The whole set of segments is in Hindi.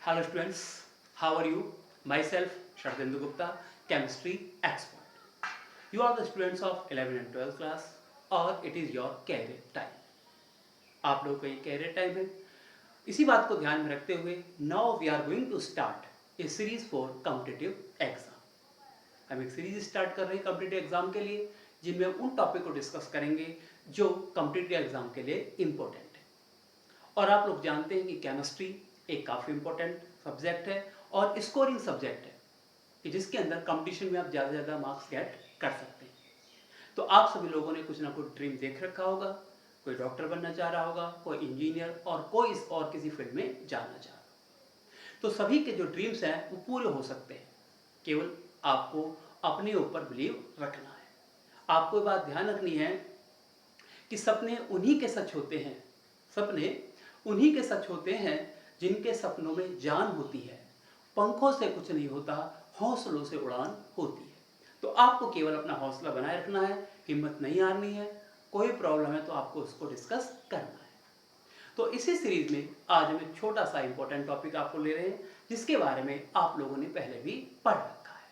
Hello students, how are you? Myself Shardindu Gupta, chemistry expert. You are the students of 11th and 12th class और it is your career time. आप लोगों का ये कैरियर टाइम है. इसी बात को ध्यान में रखते हुए now we are going to start a series for competitive exam. हम एक सीरीज स्टार्ट कर रहे हैं कॉम्पिटिटिव एग्जाम के लिए, जिनमें हम उन टॉपिक को डिस्कस करेंगे जो कॉम्पिटिटिव एग्जाम के लिए इम्पोर्टेंट है. और आप लोग जानते हैं कि केमिस्ट्री एक काफ़ी इंपॉर्टेंट सब्जेक्ट है और स्कोरिंग सब्जेक्ट है कि जिसके अंदर कंपटीशन में आप ज़्यादा से ज़्यादा मार्क्स गेट कर सकते हैं. तो आप सभी लोगों ने कुछ ना कुछ ड्रीम देख रखा होगा. कोई डॉक्टर बनना चाह रहा होगा, कोई इंजीनियर और कोई और किसी फील्ड में जाना चाह रहा होगा. तो सभी के जो ड्रीम्स हैं वो पूरे हो सकते हैं. केवल आपको अपने ऊपर बिलीव रखना है. आपको बात ध्यान रखनी है कि सपने उन्हीं के सच होते हैं, सपने उन्हीं के सच होते हैं जिनके सपनों में जान होती है. पंखों से कुछ नहीं होता, हौसलों से उड़ान होती है. तो आपको केवल अपना हौसला बनाए रखना है, हिम्मत नहीं हारनी है. कोई प्रॉब्लम है तो आपको उसको डिस्कस करना है. तो इसी सीरीज में आज हम एक छोटा सा इंपॉर्टेंट टॉपिक आपको ले रहे हैं जिसके बारे में आप लोगों ने पहले भी पढ़ रखा है.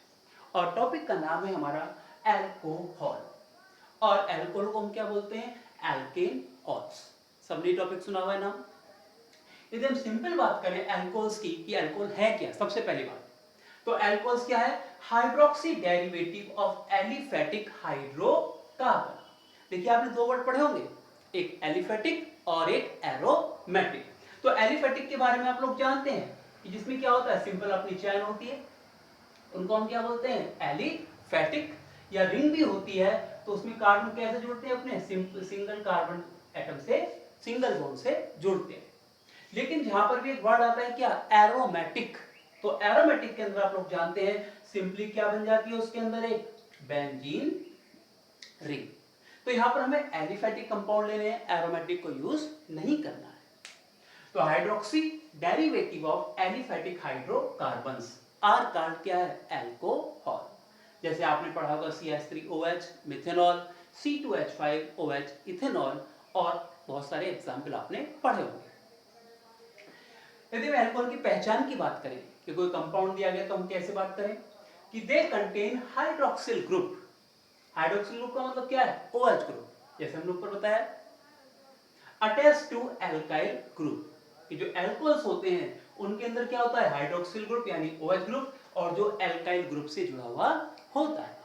और टॉपिक का नाम है हमारा एल्कोहल. और एल्कोहल को हम क्या बोलते हैं? एल्केन ऑल्स. सबने टॉपिक सुना हुआ है नाम. यदि हम सिंपल बात करें एल्कोहल्स की कि एल्कोहल है क्या, सबसे पहली बात तो एल्कोहल्स क्या है? Hydroxy derivative of aliphatic hydrocarbon. देखिए आपने दो वर्ड पढ़े होंगे, एक एलिफेटिक और एक एरोमेटिक. तो एलिफेटिक के बारे में आप लोग जानते हैं कि जिसमें क्या होता है, सिंपल अपनी चैन होती है, उनको हम क्या बोलते हैं? एलिफेटिक. या रिंग भी होती है तो उसमें कार्बन कैसे जुड़ते हैं? अपने सिंगल कार्बन एटम से सिंगल बॉन्ड से जुड़ते हैं. लेकिन जहां पर भी एक वर्ड आता है क्या? एरोमेटिक. तो एरोमेटिक के अंदर आप लोग जानते हैं सिंपली क्या बन जाती है, उसके अंदर एक बेंजीन रिंग. तो यहां पर हमें एलिफेटिक कंपाउंड लेने हैं, एरोमेटिक को यूज नहीं करना है. तो hydroxy derivative of aliphatic hydrocarbons are called क्या है? एल्कोहल. जैसे आपने पढ़ा होगा CH3OH मिथेनॉल, C2H5OH इथेनॉल और बहुत सारे एग्जाम्पल आपने पढ़े होंगे. यदि हम अल्कोहल की पहचान की बात करें कि कोई कंपाउंड दिया गया तो हम कैसे बात करें कि they contain hydroxyl group. Hydroxyl group का मतलब क्या है? OH group. जैसे हमने ऊपर बताया अटैच टू एल्काइल ग्रुप. कि जो अल्कोहल्स होते हैं उनके अंदर क्या होता है? हाइड्रोक्सिल ग्रुप यानी OH ग्रुप, और जो एल्काइल ग्रुप से जुड़ा हुआ होता है.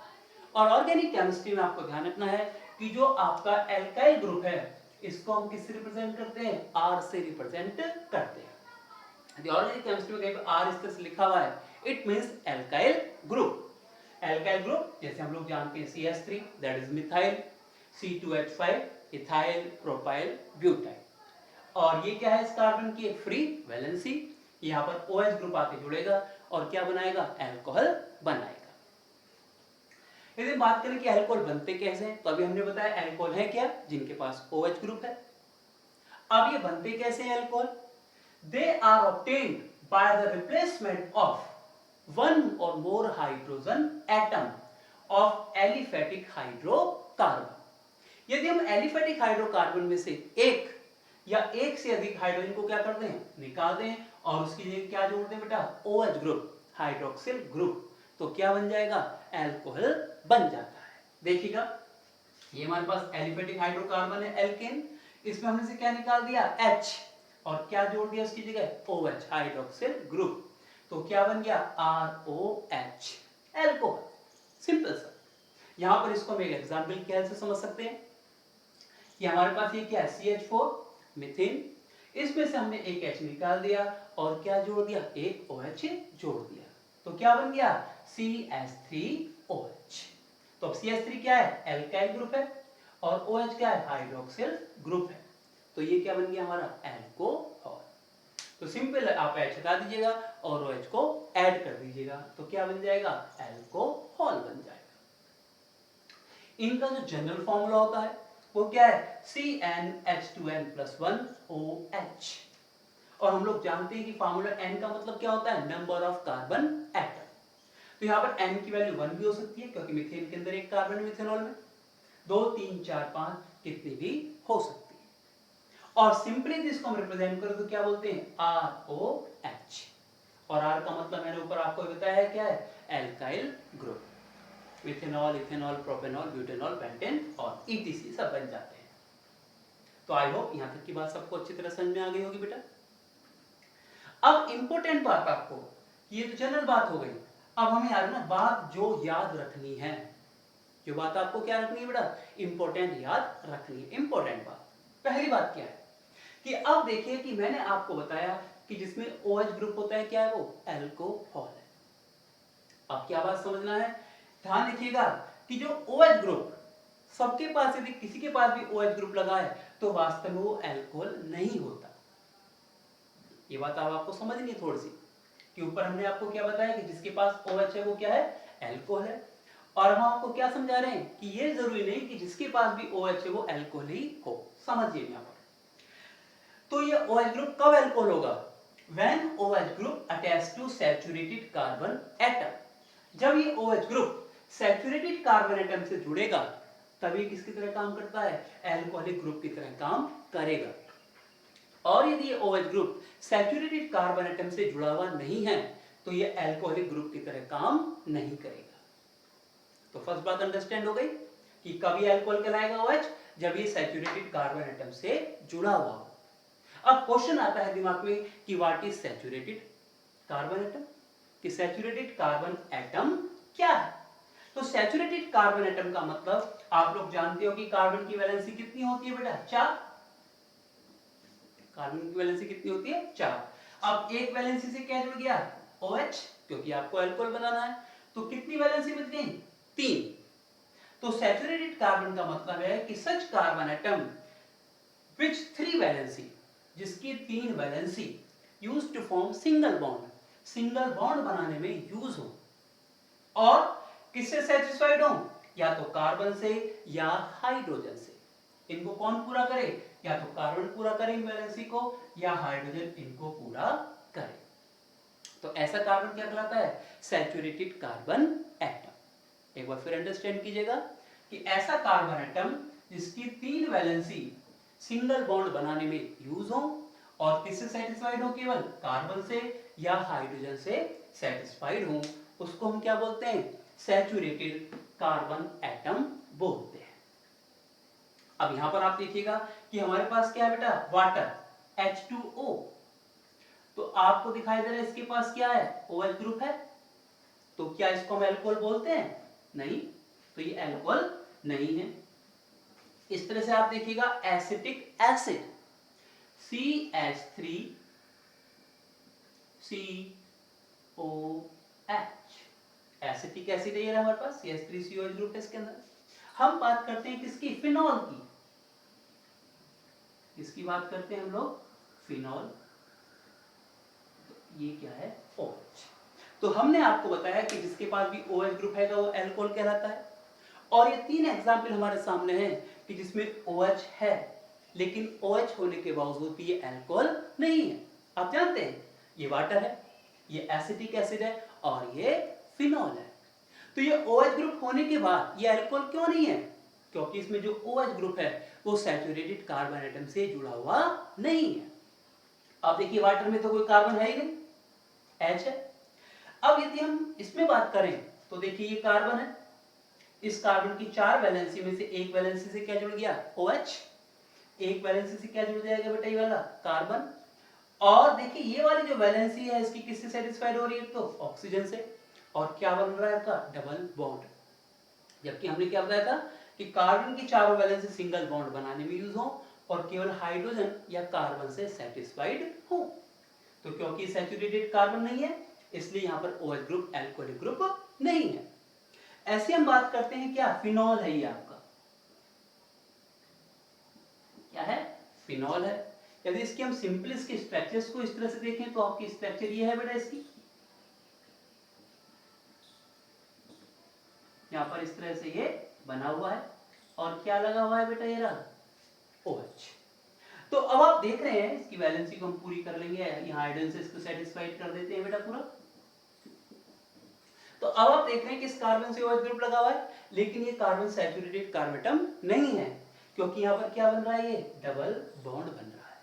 और ऑर्गेनिक केमिस्ट्री में आपको ध्यान रखना है कि जो आपका एल्काइल ग्रुप है इसको हम किससे रिप्रेजेंट करते हैं? R से रिप्रेजेंट करते हैं. ऑर्गेनिक केमिस्ट्री में कहीं पर R इस तरह से लिखा हुआ है, it means alkyl group. Alkyl group जैसे हम लोग जानते हैं CH3 that is methyl, C2H5 ethyl propyl butyl. और ये क्या है? इस कार्बन की एक फ्री वैलेंसी. यहां पर OH ग्रुप आके जुड़ेगा और क्या बनाएगा? अल्कोहल बनाएगा. यदि बात करें कि अल्कोहल बनते कैसे हैं तो अभी हमने बताया अल्कोहल है क्या? जिनके पास OH ग्रुप है. अब ये बनते कैसे हैं alcohol? They are obtained by the replacement of one or more hydrogen atom of aliphatic hydrocarbon. यदि हम एलिफेटिक हाइड्रोकार्बन में से एक या एक से अधिक हाइड्रोजन को क्या करते हैं? निकाल दें और उसकी जगह क्या जोड़ते हैं बेटा? OH group, hydroxyl group. तो क्या बन जाएगा? अल्कोहल बन जाता है. देखिएगा ये हमारे पास एलिफेटिक हाइड्रोकार्बन है एल्केन, इसमें हमने से क्या निकाल दिया? H, और क्या जोड़ दिया उसकी जगह? OH, hydroxyl group. तो क्या बन गया? ROH, alcohol. सिंपल सा. यहां पर इसको हम एक एग्जांपल की हेल्प से समझ सकते हैं कि हमारे पास ये क्या है? CH4 methane. इसमें से हमने एक H निकाल दिया और क्या जोड़ दिया? एक OH जोड़ दिया. तो क्या बन गया? CH3OH. तो अब CH3 क्या है? एल्काइल ग्रुप है और OH क्या है? हाइड्रोक्सिल ग्रुप है. तो ये क्या बन गया हमारा? अल्कोहल. तो सिंपल आप H हटा दीजिएगा और OH को ऐड कर दीजिएगा तो क्या बन जाएगा? अल्कोहल बन जाएगा. इनका जो जनरल फॉर्मूला होता है वो क्या है? CnH2n+1OH. और हम लोग जानते हैं कि फार्मूला N का मतलब क्या होता है? Number of carbon atom. तो यहाँ पर N की वैल्यू 1 भी हो सकती है क्योंकि मीथेन के अंदर एक कार्बन है मिथेनॉल में. 2 3 4 5 कितनी भी हो सकती है. और सिंपली इसको हम रिप्रेजेंट करें तो क्या बोलते हैं? ROH. और R का मतलब मैंने ऊपर आपको बताया है क्या है, alkyl group. Methanol, ethanol, propanol, butanol, pentane और ईटीसी सब बन जाते हैं। तो आई होप यहाँ तक की बात सबको अच्छी तरह समझ में आ गई होगी बेटा। अब इंपॉर्टेंट बात आपको, ये तो जनरल बात हो गई, अब हमें यार ना बात जो याद रखनी है, जो बात आपको क्या रखनी है बेटा, इंपॉर्टेंट याद रखनी है। इंपॉर्टेंट बात, पहली बात क्या है कि अब देखिए कि मैंने आपको बताया कि जिसमें OH ग्रुप होता है क्या है, वो एल्कोहल है। अब क्या बात समझना है, ध्यान रखिएगा कि जो OH ग्रुप सबके पास, यदि किसी के पास भी OH ग्रुप लगा है तो वास्तव में वो अल्कोहल नहीं होता। ये बात अब आपको समझनी है थोड़ी सी, कि ऊपर हमने आपको क्या बताया कि जिसके पास OH है वो क्या है, अल्कोहल है। और हम आपको क्या समझा रहे हैं कि ये जरूरी नहीं कि जिसके पास भी OH है वो अल्कोहल ही हो। समझिए यहाँ पर, तो ये OH ग्रुप कब अल्कोहल होगा, when OH group attached to saturated carbon atom। जब ये OH group saturated carbon atom से जुड़ेगा तभी किसकी तरह काम करता है, एल्कोहलिक ग्रुप की तरह काम करेगा। और यदि ये OH group saturated carbon atom से जुड़ा हुआ नहीं है तो ये एल्कोहलिक ग्रुप की तरह काम नहीं करेगा। तो फर्स्ट बात अंडरस्टैंड हो गई कि कभी एल्कोहल कहलाएगा OH, जब ये सैचुरेटेड कार्बन एटम से जुड़ा हुआ हो। अब क्वेश्चन आता है दिमाग में कि what is saturated carbon atom, कि सैचुरेटेड कार्बन एटम क्या है। तो सैचुरेटेड कार्बन एटम का मतलब आप लोग जानते हो कि कार्बन की वैलेंसी कितनी होती है बेटा, 4। कार्बन की वैलेंसी कितनी होती है, 4। अब एक वैलेंसी से क्या जुड़ गया, OH, क्योंकि आपको अल्कोहल बनाना है, तो कितनी वैलेंसी बच गई, 3। तो सैचुरेटेड कार्बन का मतलब है कि such carbon atom which 3 valency, जिसकी 3 valency used to form single bond, single bond बनाने में यूज हो, और किससे सेटिस्फाइड हो, या तो कार्बन से या हाइड्रोजन से। इनको कौन पूरा करे, या तो कार्बन पूरा करे इन वैलेंसी को, या हाइड्रोजन इनको पूरा करे। तो ऐसा कार्बन क्या कहलाता है, सैचुरेटेड कार्बन एटम। एक बार फिर अंडरस्टैंड कीजिएगा कि ऐसा कार्बन एटम जिसकी 3 वैलेंसी सिंगल बॉन्ड बनाने में यूज हो, और किससे सेटिस्फाइड हो, केवल कार्बन से या हाइड्रोजन से सेटिस्फाइड हो, उसको हम क्या बोलते हैं, सैचुरेटेड कार्बन एटम बोलते हैं। अब यहां पर आप देखिएगा कि हमारे पास क्या है बेटा, वाटर H2O। तो आपको दिखाई दे रहा है इसके पास क्या है, OH ग्रुप है। तो क्या इसको हम अल्कोहल बोलते हैं, नहीं, तो ये अल्कोहल नहीं है। इस तरह से आप देखिएगा acetic acid CH3COH, acetic acid है ये हमारे पास, CH3COH ग्रुप है इसके अंदर। हम बात करते हैं किसकी, फिनॉल की। किसकी बात करते हैं हम लोग, फिनॉल। तो ये क्या है, OH। तो हमने आपको बताया कि जिसके पास भी OH ग्रुप है वो अल्कोहल कहलाता है। और ये 3 एग्जाम्पल हमारे सामने हैं कि जिसमें OH है लेकिन OH होने के बावजूद भी ये अल्कोहल नहीं है। आप जानते हैं ये वाटर है, ये एसिटिक एसिड है और ये फिनॉल है। तो ये OH ग्रुप होने के बाद ये अल्कोहल क्यों नहीं है, क्योंकि इसमें जो OH ग्रुप है वो सैचुरेटेड कार्बन एटम से जुड़ा हुआ नहीं है। अब देखिए वाटर में तो कोई कार्बन है ही नहीं, H है। अब यदि हम इसमें बात करें तो देखिए ये कार्बन है, इस कार्बन की 4 वैलेंसी में से एक वैलेंसी से क्या जुड़ गया, OH। एक वैलेंसी से क्या जुड़ जाएगा बेटा, ये वाला कार्बन। और देखिए ये वाली जो वैलेंसी है इसकी किससे सेटिस्फाइड हो रही है, तो ऑक्सीजन से। और क्या बन रहा है इसका, डबल बॉन्ड। जबकि हमने क्या बताया था कि कार्बन की चारों वैलेंसी सिंगल बॉन्ड बनाने में यूज हो और केवल हाइड्रोजन या कार्बन से सेटिस्फाइड हो। तो क्योंकि सैचुरेटेड कार्बन नहीं है इसलिए यहां पर OH ग्रुप अल्कोहलिक ग्रुप नहीं है। ऐसे हम बात करते हैं क्या, फिनॉल है ये आपका, क्या है, फिनॉल है। यदि इसके हम सिंपल इसके स्ट्रक्चर्स को इस तरह से देखें तो आपकी स्ट्रक्चर ये है बेटा इसकी, यहां पर इस तरह से ये बना हुआ है और क्या लगा हुआ है बेटा, ये रहा OH। तो अब आप देख रहे हैं इसकी वैलेंसी को हम पूरी कर लेंगे, यहाँ हाइड्रोजन से इसको सेटिस्फाइड कर देते हैं बेटा पूरा। तो अब आप देख रहे हैं कि इस कार्बन से OH ग्रुप लगा हुआ है लेकिन ये कार्बन सैचुरेटेड कार्बन एटम नहीं है, क्योंकि यहां पर क्या बन रहा है, ये डबल बॉन्ड बन रहा है।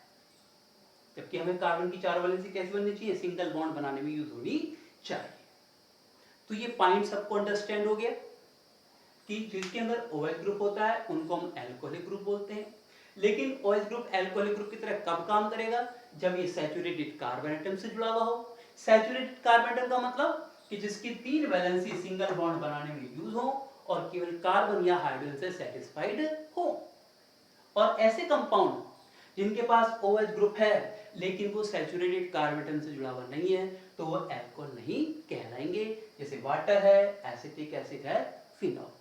जबकि हमें कार्बन की 4 वैलेंसी कैसे बननी चाहिए, सिंगल बॉन्ड बनाने में यूज होनी चाहिए। तो ये पॉइंट सबको अंडरस्टैंड हो गया कि जिसके अंदर OH ग्रुप होता है उनको हम एल्कोहलिक ग्रुप बोलते हैं। लेकिन OH ग्रुप एल्कोहलिक ग्रुप की तरह कब काम करेगा, जब ये सैचुरेटेड कार्बन एटम से जुड़ा हुआ हो। सैचुरेटेड कार्बन एटम का मतलब कि जिसकी 3 वैलेंसी सिंगल बॉन्ड बनाने में यूज हो और केवल कार्बन या हाइड्रोजन से सेटिस्फाइड हो। और ऐसे कंपाउंड जिनके पास OH ग्रुप है लेकिन वो सैचुरेटेड कार्बन एटम से जुड़ा हुआ नहीं है तो वो एल्कोहल नहीं कहलाएंगे, जैसे वाटर है, एसिटिक एसिड है, फिनॉल।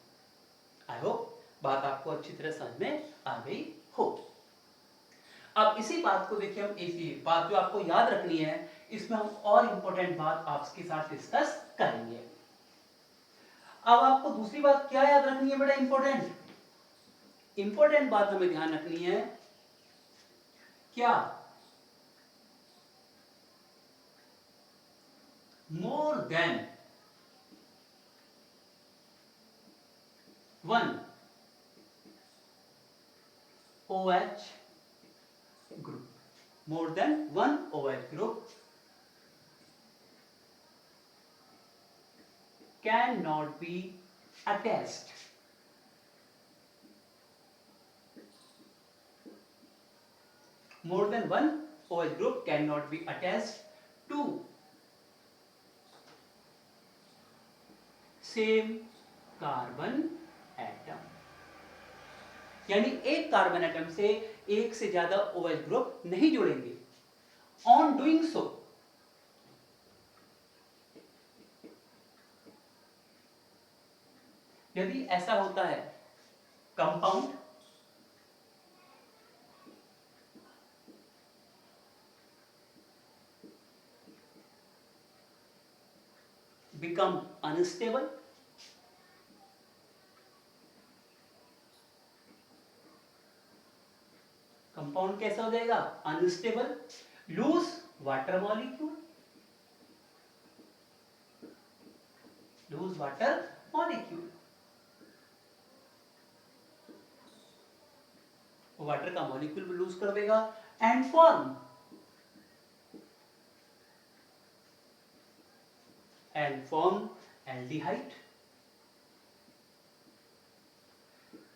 आई होप बात आपको अच्छी तरह समझ में आ गई हो। अब इसी बात को देखिए, हम इसी बात जो आपको याद रखनी है इसमें हम और इंपॉर्टेंट बात आपके साथ डिस्कस करेंगे। अब आपको दूसरी बात क्या याद रखनी है बेटा, इंपॉर्टेंट बात हमें ध्यान रखनी है क्या, more than one OH group, more than one OH group cannot be attached more than one OH group cannot be attached to same carbon atom। यानी एक कार्बन एटम से एक से ज्यादा OH ग्रुप नहीं जुड़ेंगे। ऑन डूइंग सो यदि ऐसा होता है, कंपाउंड become unstable, कंपाउंड कैसा हो जाएगा, unstable, loose water molecule, loose water molecule, water का मॉलिक्यूल लूज कर देगा एंड फॉर्म एल्डिहाइड।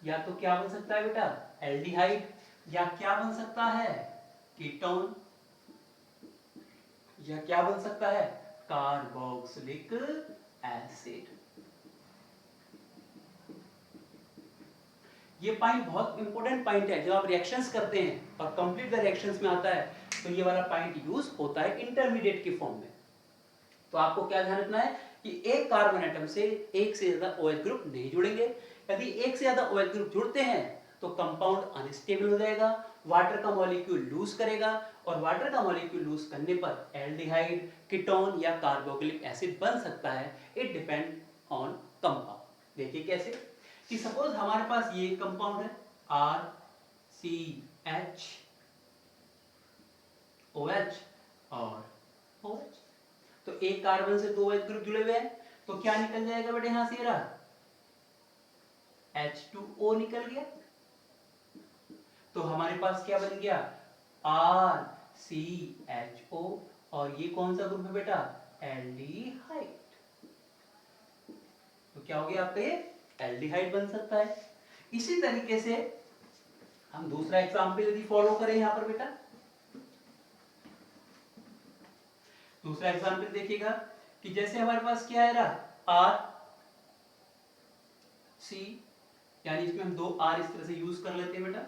या तो क्या बन सकता है बेटा, एल्डिहाइड, या क्या बन सकता है, कीटोन, या क्या बन सकता है, कार्बोक्सिलिक एसिड। ये पॉइंट बहुत इंपॉर्टेंट पॉइंट है। जब आप रिएक्शंस करते हैं और कंप्लीट द रिएक्शंस में आता है तो ये वाला पॉइंट यूज होता है इंटरमीडिएट की फॉर्म में। तो आपको क्या ध्यान रखना है कि एक कार्बन एटम से एक से ज्यादा OH ग्रुप नहीं जुड़ेंगे। यदि एक से ज्यादा OH ग्रुप जुड़ते हैं तो कंपाउंड अनस्टेबल हो जाएगा, वाटर का मॉलिक्यूल लूज करेगा और वाटर का मॉलिक्यूल लूज करने पर एल्डिहाइड, कीटोन या कार्बोक्सिलिक एसिड बन सकता है। It depend on compound. देखिए कैसे कि सपोज हमारे पास ये कंपाउंड है RCH OH और OH, तो एक कार्बन से 2 OH ग्रुप जुड़े हुए हैं तो क्या निकल जाएगा बेटे, यहां से रहा H2O निकल गया। तो हमारे पास क्या बन गया, RCHO, और ये कौन सा ग्रुप है बेटा, एल्डिहाइड। तो क्या हो गया आपका, ये एल्डिहाइड बन सकता है। इसी तरीके से हम दूसरा एग्जांपल यदि फॉलो करें यहां पर बेटा, दूसरा एग्जांपल देखिएगा कि जैसे हमारे पास क्या है रहा आर सी, यानी इसमें हम 2 R इस तरह से यूज कर लेते हैं बेटा,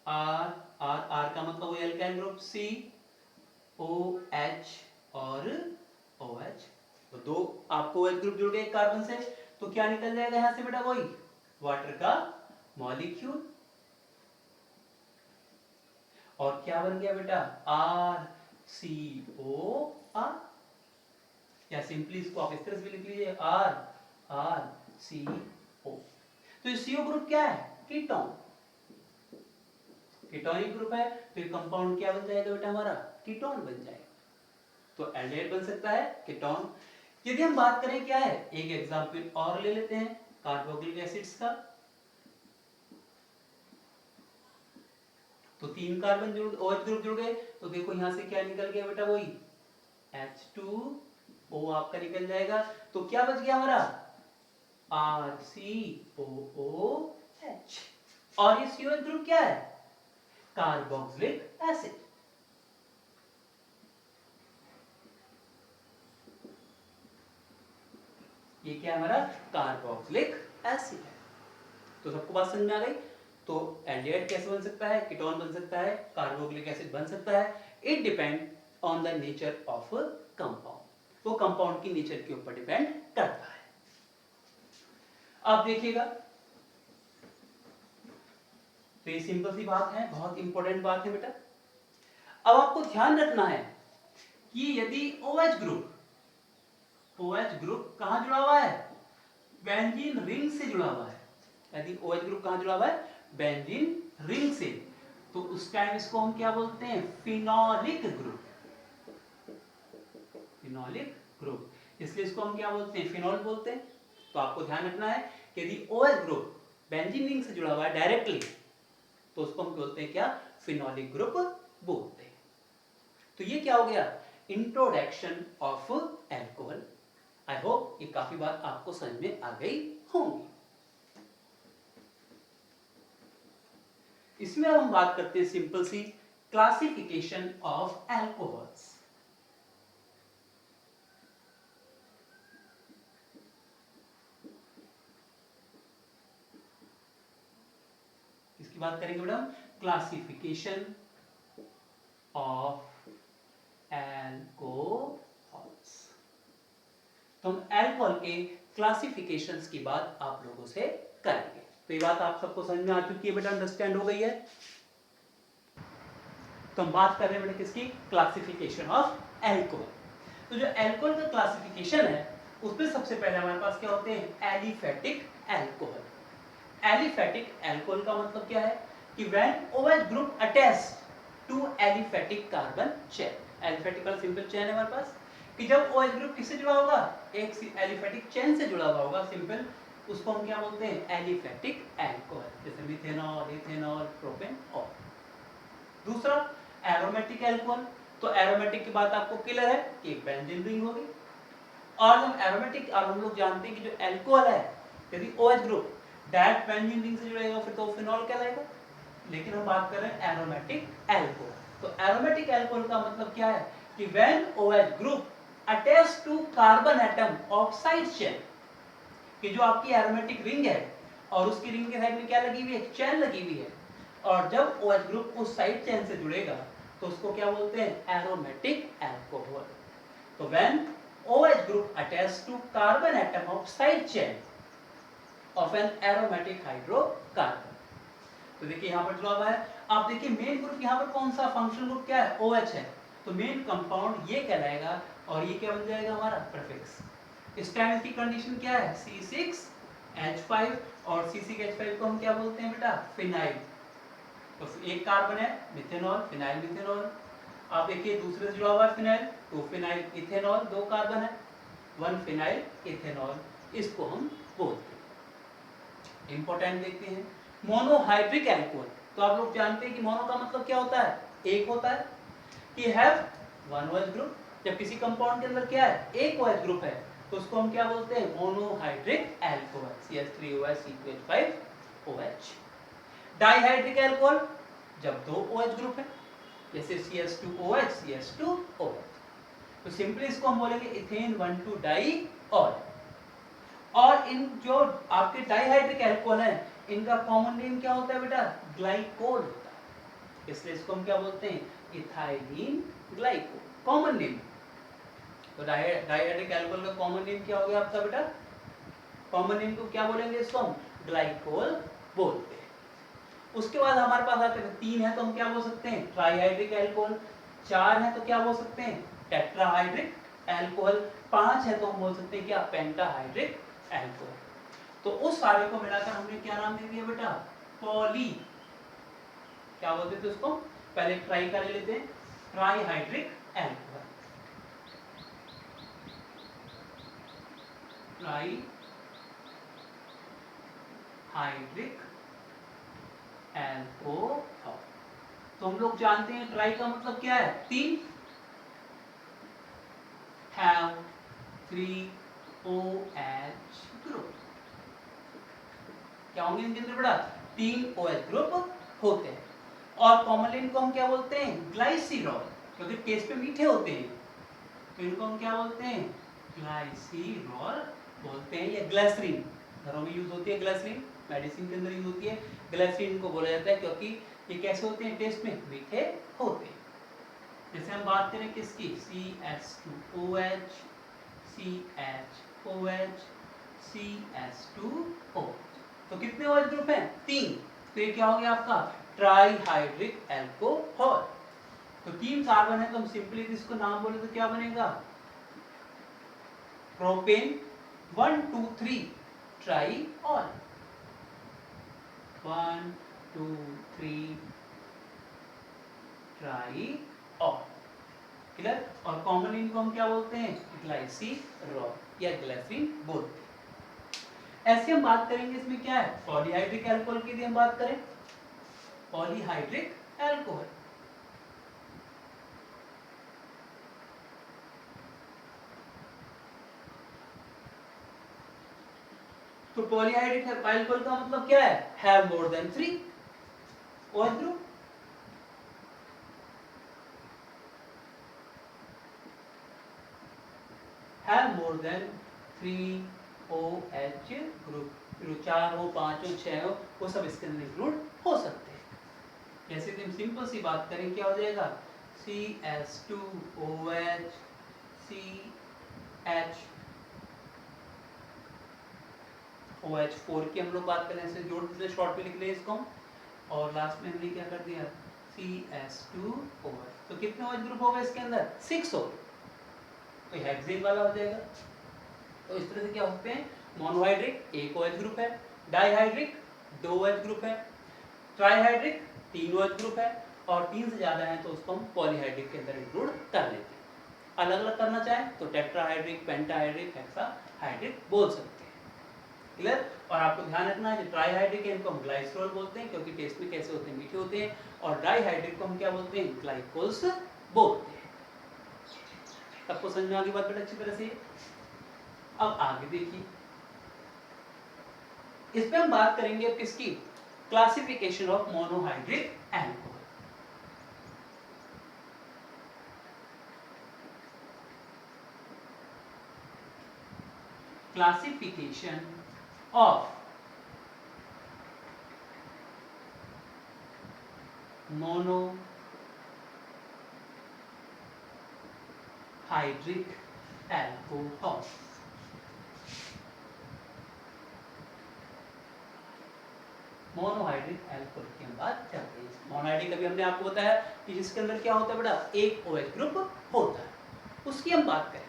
आर आर आर का मतलब वही एल्काइल ग्रुप, सी ओ एच और ओ एच, तो 2 आपको OH ग्रुप जुड़ गए कार्बन से, तो क्या निकल जाएगा यहां से बेटा, वही वाटर का मॉलिक्यूल। और क्या बन गया बेटा, आर सी ओ आर, या सिंपली इसको आप इस तरह से भी लिख लीजिए आर आर सी ओ। तो CO ग्रुप क्या है, कीटोन, कीटोनिक ग्रुप है, तो ये कंपाउंड क्या बन जाएगा बेटा हमारा, कीटोन बन जाएगा। तो एल्डिहाइड बन सकता है, कीटोन। यदि हम बात करें क्या है, एक एग्जांपल और ले लेते हैं कार्बोक्सिलिक एसिड्स का। तो 3 कार्बन जुड़ OH ग्रुप जुड़ गए, तो देखो यहाँ से क्या निकल गया बेटा, वही H2O आपका निकल जाएगा। तो क्या बच गया हमारा RCOOH। और ये COH ग्रुप क्या है, कार्बोक्सिलिक एसिड। ये क्या है हमारा, कार्बोक्सिलिक एसिड है। तो सबको बात समझ में आ गई। तो एल्डिहाइड कैसे बन सकता है, कीटोन बन सकता है, कार्बोक्सिलिक एसिड बन सकता है। It depend on the nature of compound, वो कंपाउंड की नेचर के ऊपर डिपेंड करता है। आप देखिएगा, तो ये सिंपल सी बात है, बहुत इंपॉर्टेंट बात है बेटा। अब आपको ध्यान रखना है कि यदि OH ग्रुप कहां जुड़ा हुआ है, बेंजीन रिंग से जुड़ा हुआ है। यदि OH ग्रुप कहां जुड़ा हुआ है, बेंजीन रिंग से, तो उस टाइम इसको हम क्या बोलते हैं, फिनोलिक ग्रुप। फिनोलिक ग्रुप, इसलिए इसको हम क्या बोलते हैं, फिनोल बोलते हैं। तो आपको ध्यान रखना है कि यदि OH ग्रुप बेंजीन रिंग से जुड़ा हुआ है डायरेक्टली, तो उसको हम बोलते हैं क्या, फिनोलिक ग्रुप बोलते हैं। तो ये क्या हो गया, introduction of alcohol. I hope ये काफी बात आपको समझ में आ गई होंगी। इसमें अब हम बात करते हैं simple see classification of alcohols. इसकी बात करेंगे मैडम, क्लासिफिकेशन ऑफ एल्कोहल्स। तो हम एल्कोहल के क्लासिफिकेशंस की बात आप लोगों से करेंगे। तो ये बात आप सबको समझ में आ चुकी है बेटा, अंडरस्टैंड हो गई है। तो हम बात कर रहे हैं बेटा किसकी, क्लासिफिकेशन ऑफ एल्कोहल। तो जो एल्कोहल का क्लासिफिकेशन है, उसमें सबसे पहले हमारे पास क्या होते हैं, एलिफेटिक एल्कोहल। एलिफेटिक एल्कोहल का मतलब क्या है कि when OH group attached to aliphatic carbon chain. Aliphatic का सिंपल चेन है हमारे पास, कि जब OH ग्रुप किससे जुड़ा होगा, एक एलिफेटिक चेन से जुड़ा हुआ होगा सिंपल, उसको हम क्या बोलते हैं, एलिफेटिक एल्कोहल। जैसे मिथेनॉल, इथेनॉल, प्रोपेनॉल। दूसरा एरोमेटिक एल्कोहल। तो एरोमेटिक की बात आपको क्लियर है कि एक बेंजीन रिंग होगी। और जब एरोमेटिक, और हम लोग जानते हैं कि जो एल्कोहल है, यदि OH group direct benzene ring से जुड़ेगा फिर तो फिनॉल कहलाएगा। लेकिन हम बात कर रहे हैं एरोमेटिक एल्कोहल। तो एरोमेटिक एल्कोहल का मतलब क्या है कि when OH group attached to carbon atom of side chain, कि जो आपकी एरोमेटिक रिंग है और उसकी रिंग के साइड में क्या लगी हुई है, चेन लगी हुई है, और जब OH ग्रुप उस साइड चेन से जुड़ेगा तो उसको क्या बोलते हैं, एरोमेटिक एल्कोहल। तो when OH group attached to carbon atom of side chain of an aromatic hydrocarbon। तो देखिए यहाँ पर जुड़ा हुआ है। आप देखिए मेन ग्रुप यहाँ पर कौन सा, फंक्शनल ग्रुप क्या है, OH है। तो मेन कंपाउंड ये कहलाएगा, और ये क्या बन जाएगा हमारा प्रीफिक्स। इस टाइम इसकी कंडीशन क्या है, C6H5, और C6H5 को हम क्या बोलते हैं बेटा, फिनाइल। तो एक कार्बन है मिथेनॉल, फिनाइल मिथेनॉल। आप देखिए दूसरे से जुड़ा हुआ है फिनाइल, तो फिनाइल इथेनॉल, दो कार्बन है, वन फिनाइल इथेनॉल, इसको हम बोलते हैं। इंपॉर्टेंट देखते हैं मोनोहाइड्रिक एल्कोहल। तो आप लोग जानते हैं कि मोनो का मतलब क्या होता है, एक होता है, कि हैव वन OH ग्रुप। जब किसी कंपाउंड के अंदर क्या है, एक OH ग्रुप है, तो उसको हम क्या बोलते हैं, monohydric alcohol, CH3OH C2H5OH। Dihydric alcohol, जब दो OH ग्रुप है, जैसे CH2OH CH2OH, तो सिंपली इसको हम बोलेंगे इथेन 1,2 डाइऑल। और इन जो आपके डाइहाइड्रिक अल्कोहल है, इनका कॉमन नेम क्या होता है बेटा, ग्लाइकोल होता है। इसलिए इसको हम क्या बोलते हैं, इथाइलिन ग्लाइकोल, कॉमन नेम। तो डाइहाइड्रिक अल्कोहल का कॉमन नेम क्या हो गया आपका बेटा, कॉमन नेम को क्या बोलेंगे, इसको हम ग्लाइकोल बोलते हैं। उसके बाद हमारे पास आते हैं, तीन है तो हम क्या बोल सकते हैं, ट्राइहाइड्रिक अल्कोहल। चार है तो क्या बोल सकते हैं, टेट्राहाइड्रिक अल्कोहल। पांच है तो हम बोल सकते हैं क्या, पेंटाहाइड्रिक अल्कोहल। तो उस सारे को मिलाकर हमने क्या नाम दे दिया बेटा, पॉली, क्या बोलते थे उसको, पहले ट्राई का ले लेते हैं, ट्राइहाइड्रिक अल्कोहल। Trihydric alcohol. तो हम लोग जानते हैं ट्राई का मतलब क्या है, 3। Have 3 OH group. क्या होंगे इनके अंदर बेटा, 3 OH ग्रुप होते हैं। और कॉमनली इनको हम क्या बोलते हैं, ग्लाइसिरॉल, क्योंकि टेस्ट में मीठे होते हैं तो इनको हम क्या बोलते हैं, ग्लाइसिरॉल बोलते हैं, या ग्लिसरीन। घरों में यूज होती है ग्लिसरीन, मेडिसिन के अंदर यूज होती है ग्लिसरीन को बोला जाता है, क्योंकि ये कैसे होते हैं, टेस्ट में मीठे होते हैं। जैसे हम बात करें किसकी, CH2OH, CHOH, CH2O, तो कितने OH ग्रुप हैं, 3। तो ये क्या हो गया आपका ट्राईहाइड्रिक एल्कोहल। तो 3 कार्बन है तो हम सिंपली इसको नाम बोले तो क्या बनेगा, प्रोपेन 1 2 3 ट्राईऑल, 1 2 3 ट्राईऑल। क्लियर। और कॉमनली इनको हम क्या बोलते हैं, ग्लाइसिरॉल या ग्लिसरीन बोलते हैं। ऐसे हम बात करेंगे, इसमें क्या है, पॉलीहाइड्रिक एल्कोहल की यदि हम बात करें, पॉलीहाइड्रिक एल्कोहल, तो पॉलीहाइड्रिक एल्कोहल का मतलब क्या है, have more than 3 OH group. Have more than 3 OH group, फिर 4 हो, 5 हो, 6 हो, वो सब इसके अंदर इंक्लूड हो सकते हैं। जैसे कि हम सिंपल सी बात करें, क्या हो जाएगा, CH2OH, CHOH4 की हम लोग बात करें, ऐसे जोड़ देते, शॉर्ट में लिख लें इसको, और लास्ट में हमने क्या कर दिया, CH2OH। तो कितने OH ग्रुप हो गए इसके अंदर, 6 हो, तो हेक्सेन वाला हो जाएगा। तो इस तरह से क्या होते हैं, मोनोहाइड्रिक 1 OH ग्रुप है, डाइहाइड्रिक 2 OH ग्रुप है, ट्राईहाइड्रिक 3 OH ग्रुप है, और 3 से ज्यादा है तो उसको हम पॉलीहाइड्रिक के अंदर इंक्लूड कर लेते हैं। अलग अलग करना चाहें तो टेट्राहाइड्रिक, पेंटाहाइड्रिक, हेक्साहाइड्रिक बोल सकते हैं। क्लियर। और आपको ध्यान रखना है, जो ट्राईहाइड्रिक है इनको हम ग्लाइसरॉल बोलते हैं, क्योंकि टेस्ट में कैसे होते हैं, मीठे होते हैं, और डाइहाइड्रिक को हम क्या बोलते हैं, ग्लाइकोल्स बोलते हैं। सबको समझ में आ गई बात बेटा अच्छी तरह से। अब आगे देखिए, इस पे हम बात करेंगे अब किसकी, classification of monohydric alcohol. Classification of monohydric alcohol. Monohydric alcohol की हम बात करते हैं। मोनोहाइड्रिक अभी हमने आपको बताया कि जिसके अंदर क्या होता है बेटा, एक OH ग्रुप होता है, उसकी हम बात करें।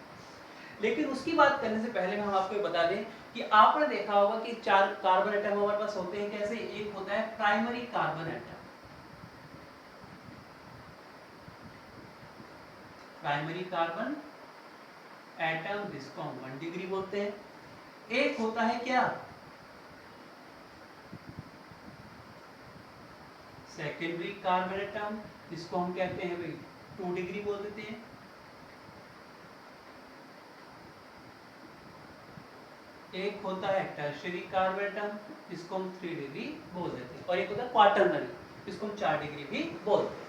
लेकिन उसकी बात करने से पहले हम आपको बता दें कि आपने देखा होगा कि 4 कार्बन एटम हमारे पास होते हैं, कैसे, एक होता है primary carbon atom, primary carbon atom जिसको हम 1 डिग्री बोलते हैं। एक होता है क्या, सेकेंडरी कार्बन एटम, जिसको हम कहते हैं भाई 2 डिग्री बोल देते हैं। एक होता है टर्शियरी कार्बन एटम, जिसको हम 3 डिग्री बोल देते हैं, और एक होता है क्वाटरनरी, जिसको हम 4 डिग्री भी बोलते हैं।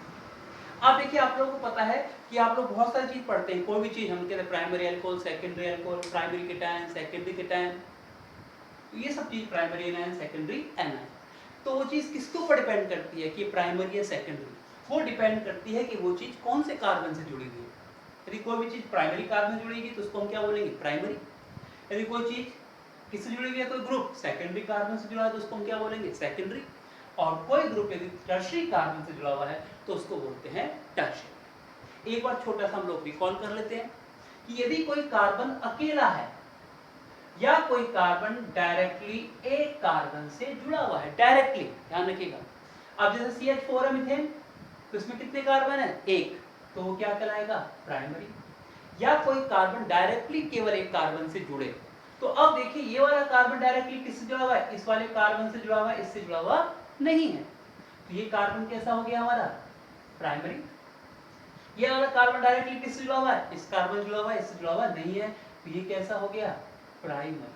आप देखिए, आप लोगों को पता है कि आप लोग बहुत सारी चीज पढ़ते हैं, कोई भी चीज हम कहते हैं primary alcohol, secondary alcohol, primary cation, secondary cation, तो ये सब चीज प्राइमरी एनायन, सेकेंडरी एनायन। तो वो चीज किसके ऊपर डिपेंड करती है कि प्राइमरी या सेकेंडरी, वो डिपेंड करती है कि वो चीज कौन से कार्बन से जुड़ी हुई है। यदि कोई भी चीज प्राइमरी कार्बन से जुड़ेगी तो उसको हम क्या बोलेंगे, प्राइमरी। यदि कोई चीज किससे जुड़ी हुई है, कोई ग्रुप सेकेंडरी कार्बन से जुड़ा है तो उसको हम क्या बोलेंगे, सेकेंडरी। और कोई ग्रुप यदि टर्शियरी कार्बन से जुड़ा हुआ है तो उसको बोलते हैं टर्शियरी। एक बार छोटा सा हम लोग रिकॉल कर लेते हैं कि यदि कोई कार्बन अकेला है या कोई कार्बन डायरेक्टली एक कार्बन से जुड़ा हुआ है, डायरेक्टली, ध्यान रखिएगा। अब जैसे CH4 है मीथेन, तो इसमें कितने कार्बन है, एक, तो वो क्या कहलाएगा, प्राइमरी। या कोई कार्बन डायरेक्टली केवल एक कार्बन से जुड़े, तो अब देखिए ये वाला कार्बन डायरेक्टली किससे जुड़ा हुआ है, इस वाले कार्बन से जुड़ा हुआ है, इससे जुड़ा हुआ नहीं है, तो ये कार्बन कैसा हो गया हमारा, प्राइमरी। ये वाला कार्बन डायरेक्टली किससे जुड़ा हुआ है? इस कार्बन जुड़ा हुआ है, इससे जुड़ा हुआ नहीं है, तो ये कैसा हो गया? प्राइमरी।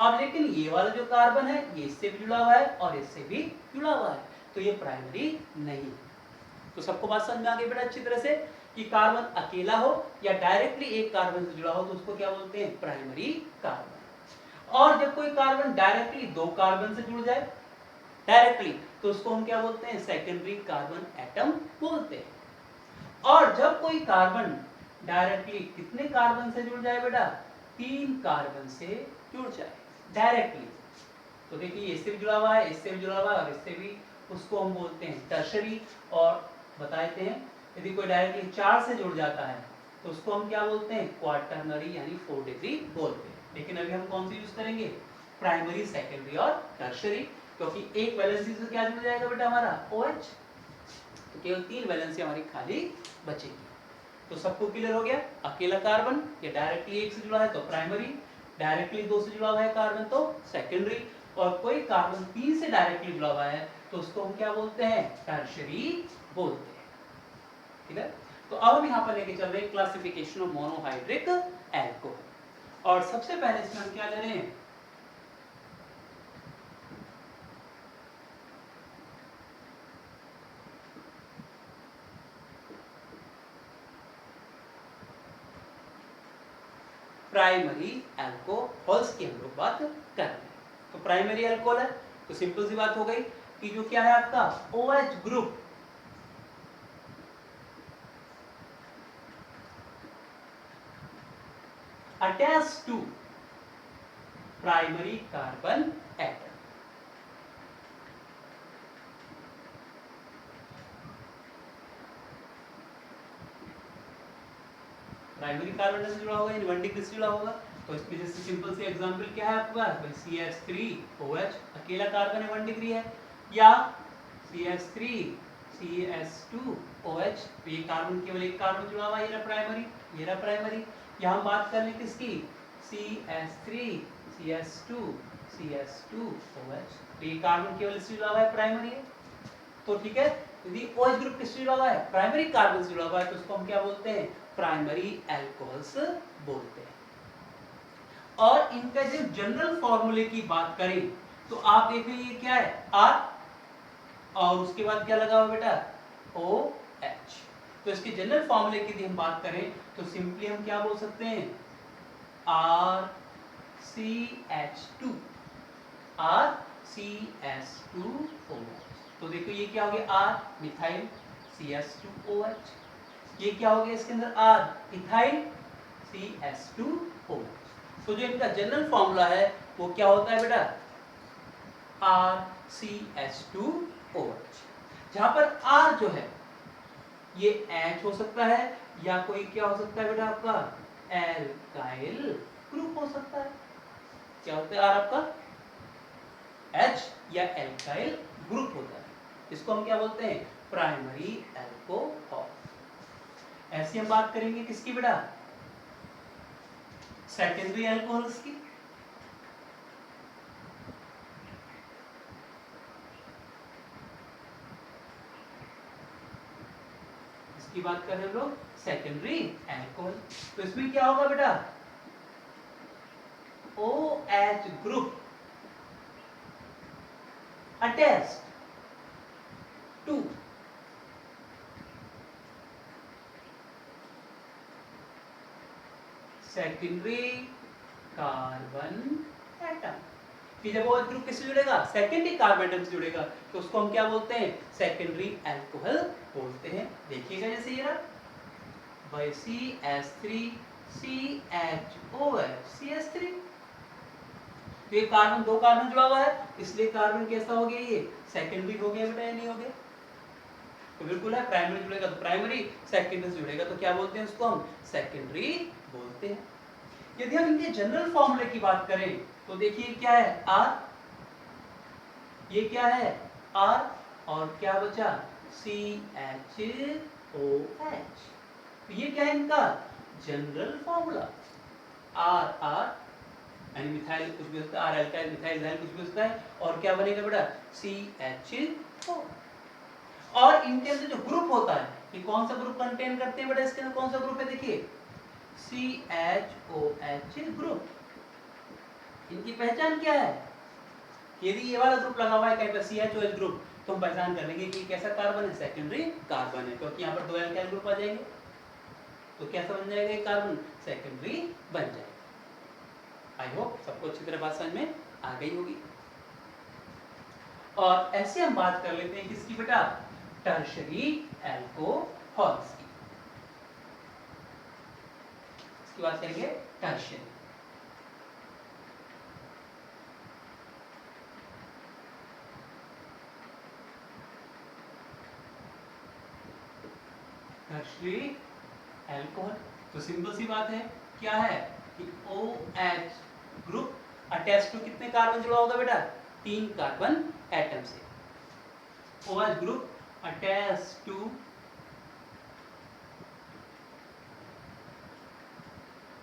अब लेकिन ये वाला जो कार्बन है ये इससे भी जुड़ा हुआ है और इससे भी जुड़ा हुआ है, तो ये प्राइमरी नहीं। तो सबको बात समझ में आ गई बेटा अच्छी तरह से कि कार्बन अकेला हो या डायरेक्टली एक कार्बन से जुड़ा हो तो उसको क्या बोलते हैं? Primary carbon. और जब कोई कार्बन डायरेक्टली दो कार्बन से जुड़ जाए डायरेक्टली, तो उसको हम क्या बोलते हैं? सेकेंडरी कार्बन एटम बोलते हैं। और जब कोई कार्बन डायरेक्टली कितने कार्बन से जुड़ जाए बेटा? 3 कार्बन से जुड़ जाए डायरेक्टली, तो देखिए इससे भी जुड़ा हुआ है, इससे भी जुड़ा हुआ है और इससे भी, उसको हम बोलते हैं टर्शरी। और बताते हैं यदि कोई डायरेक्टली 4 से जुड़ जाता है तो उसको हम क्या बोलते हैं? क्वाटरनरी यानी 4 डिग्री बोलते हैं। लेकिन अभी हम कौन सी यूज करेंगे? प्राइमरी, सेकेंडरी और टर्शरी, क्योंकि एक वैलेंसी से क्या जुड़ जाएगा बेटा हमारा? OH, तो केवल 3 वैलेंसी हमारी खाली बचेगी। तो सबको क्लियर हो गया? अकेला कार्बन या डायरेक्टली एक से जुड़ा है तो प्राइमरी, डायरेक्टली 2 से जुड़ा हुआ है कार्बन तो सेकेंडरी, और कोई कार्बन 3 से डायरेक्टली जुड़ा हुआ है तो उसको हम क्या बोलते हैं? टर्शरी बोलते हैं। ठीक है? तो अब हम यहाँ पर लेके चल रहे हैं क्लासिफिकेशन ऑफ मोनोहाइड्रिक एल्कोहल। और सबसे पहले इसमें हम क्या ले रहे हैं? प्राइमरी एल्कोहल्स की हम लोग बात कर रहे हैं। तो प्राइमरी एल्कोहल है तो सिंपल सी बात हो गई कि जो क्या है आपका OH group attached to primary carbon atom. Primary carbon से जुड़ा होगा, वन डिग्री से जुड़ा होगा, तो इसमें जैसे सिंपल से एग्जांपल क्या है आपका? भाई CH3OH अकेला कार्बन है 1 डिग्री है, या CH3CH2OH, तो ये कार्बन केवल एक कार्बन जुड़ा हुआ है, ये रहा प्राइमरी, ये रहा प्राइमरी। यहाँ हम बात कर रहे हैं किसकी? CH3CH2CH2OH, तो ये कार्बन केवल इससे जुड़ा हुआ है, प्राइमरी है। तो ठीक है, यदि OH ग्रुप किससे जुड़ा हुआ है? प्राइमरी कार्बन से जुड़ा हुआ है, तो उसको हम क्या बोलते हैं? प्राइमरी एल्कोहल्स बोलते हैं। और इनका जो जनरल फॉर्मूले की बात करें तो आप देखिए ये क्या है? R, और उसके बाद क्या लगा हुआ बेटा? OH। तो इसके जनरल फॉर्मूले की यदि हम बात करें तो सिंपली हम क्या बोल सकते हैं? RCH2, RCH2OH। तो देखो ये क्या हो गया? R मिथाइल CH2OH, ये क्या हो गया इसके अंदर? R ethyl CH2OH। तो जो इनका जनरल फॉर्मूला है वो क्या होता है बेटा? RCH2OH। जहां पर R जो है ये H हो सकता है या कोई क्या हो सकता है बेटा आपका? एल्काइल ग्रुप हो सकता है। क्या होता है R आपका? H या एल्काइल ग्रुप होता है, इसको हम क्या बोलते हैं? Primary alcohol. ऐसी हम बात करेंगे किसकी बेटा? सेकेंडरी एल्कोहल्स की। इसकी बात कर रहे हैं लोग सेकेंडरी एल्कोहल। तो इसमें क्या होगा बेटा? OH group attached to secondary carbon atom. कि जब OH ग्रुप किससे जुड़ेगा? सेकेंडरी कार्बन एटम से जुड़ेगा, तो उसको हम क्या बोलते हैं? सेकेंडरी एल्कोहल बोलते हैं। देखिएगा जैसे ये रहा भाई CH3CHOH CH3, तो ये कार्बन दो कार्बन जुड़ा हुआ है, इसलिए कार्बन कैसा हो गया? ये सेकेंडरी हो गया बेटा, या नहीं हो गया? तो बिल्कुल है, प्राइमरी जुड़ेगा तो प्राइमरी, सेकेंडरी जुड़ेगा तो क्या बोलते हैं उसको? हम सेकेंडरी बोलते हैं। यदि हम इनके जनरल फॉर्मूले की बात करें तो देखिए क्या है? R, ये क्या है? R, और क्या बचा? CHOH। तो ये क्या है इनका जनरल फॉर्मूला? R R यानी मिथाइल कुछ भी होता है, R एल्काइल, मिथाइल इथाइल कुछ भी होता है, और क्या बनेगा बेटा? CHO। और इनके अंदर जो ग्रुप होता है, ये कौन सा ग्रुप कंटेन करते हैं बेटा, इसके अंदर कौन सा ग्रुप है, देखिए CHOH ग्रुप। इनकी पहचान क्या है, यदि ये वाला ग्रुप लगा हुआ है कहीं पर CHOH ग्रुप, तो हम पहचान कर लेंगे कि कैसा कार्बन है, सेकेंडरी कार्बन है, क्योंकि यहाँ पर दो एल्काइल ग्रुप आ जाएंगे, तो कैसा बन जाएगा ये कार्बन, सेकेंडरी बन जाएगा। आई होप सबको अच्छी तरह बात समझ में आ गई होगी। और ऐसे हम बात कर लेते हैं किसकी बेटा, टर्शरी एल्कोहल्स की। इसकी बात करेंगे टर्शरी। टर्शरी एल्कोहल, तो सिंपल सी बात है, क्या है कि OH ग्रुप अटैच टू कितने कार्बन जुड़ा होगा बेटा, 3 कार्बन एटम से। OH group attach to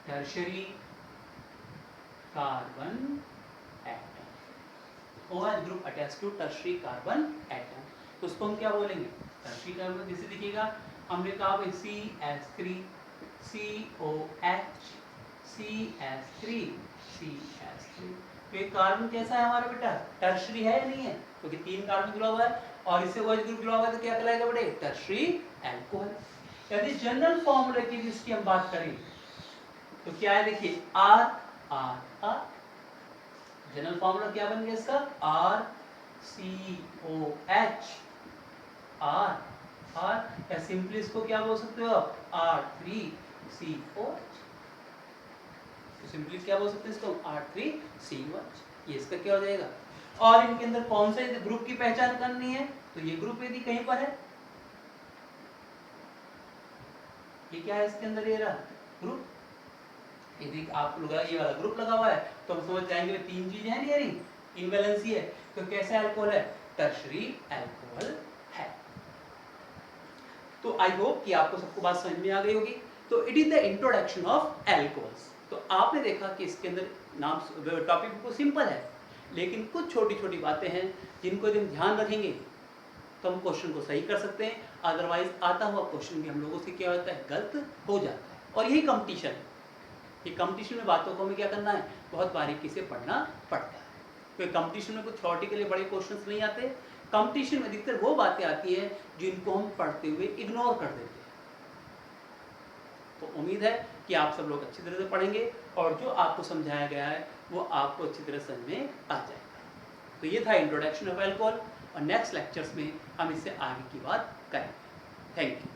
tertiary carbon atom. OH group attach to tertiary carbon atom, तो उसको हम क्या बोलेंगे, टर्शरी कार्बन। जैसे देखिएगा हमने कहा CH3 COH CH3 CH3, तो ये कार्बन कैसा है हमारा बेटा, टर्शरी है या नहीं है, क्योंकि 3 कार्बन जुड़ा हुआ है और इससे OH ग्रुप जुड़ा हुआ है, तो क्या कहलाएगा बेटे, टर्शरी एल्कोहल। यदि जनरल फॉर्मूला की जिसकी हम बात करें तो क्या है, देखिए R। जनरल फॉर्मूला क्या बन गया इसका, RCOH R, या सिंपली इसको क्या बोल सकते हो आप, R3COH। तो सिंपली क्या बोल सकते हैं इसको, R3COH। ये इसका क्या हो जाएगा। और इनके अंदर कौन से ग्रुप की पहचान करनी है, तो ये ग्रुप यदि कहीं पर है, ये क्या है इसके अंदर, ये रहा ग्रुप। यदि आप लोग ये वाला ग्रुप लगा हुआ है तो हम समझ जाएंगे 3 चीजें हैं, यानी इनवैलेंसी है, तो कैसा अल्कोहल है, टर्शरी अल्कोहल है। तो आई होप कि आपको सबको बात समझ में आ गई होगी। तो it is the introduction of alcohols. तो आपने देखा कि इसके अंदर नाम, टॉपिक बिल्कुल सिंपल है, लेकिन कुछ छोटी छोटी बातें हैं जिनको यदि हम ध्यान रखेंगे तो हम क्वेश्चन को सही कर सकते हैं, अदरवाइज आता हुआ क्वेश्चन भी हम लोगों से क्या होता है, गलत हो जाता है। और यही कंपटीशन है, ये कंपटीशन में बातों को हमें क्या करना है, बहुत बारीकी से पढ़ना पड़ता है। क्योंकि कंपटीशन में कुछ थ्योरी के लिए बड़े क्वेश्चंस नहीं आते, कंपटीशन में अधिकतर वो बातें आती है जिनको हम पढ़ते हुए इग्नोर कर देते हैं। तो उम्मीद है कि आप सब लोग अच्छी तरह से पढ़ेंगे और जो आपको समझाया गया है वो आपको अच्छी तरह समझ में आ जाएगा। तो ये था इंट्रोडक्शन ऑफ अल्कोहल, और नेक्स्ट लेक्चर्स में हम इससे आगे की बात करेंगे। Thank you.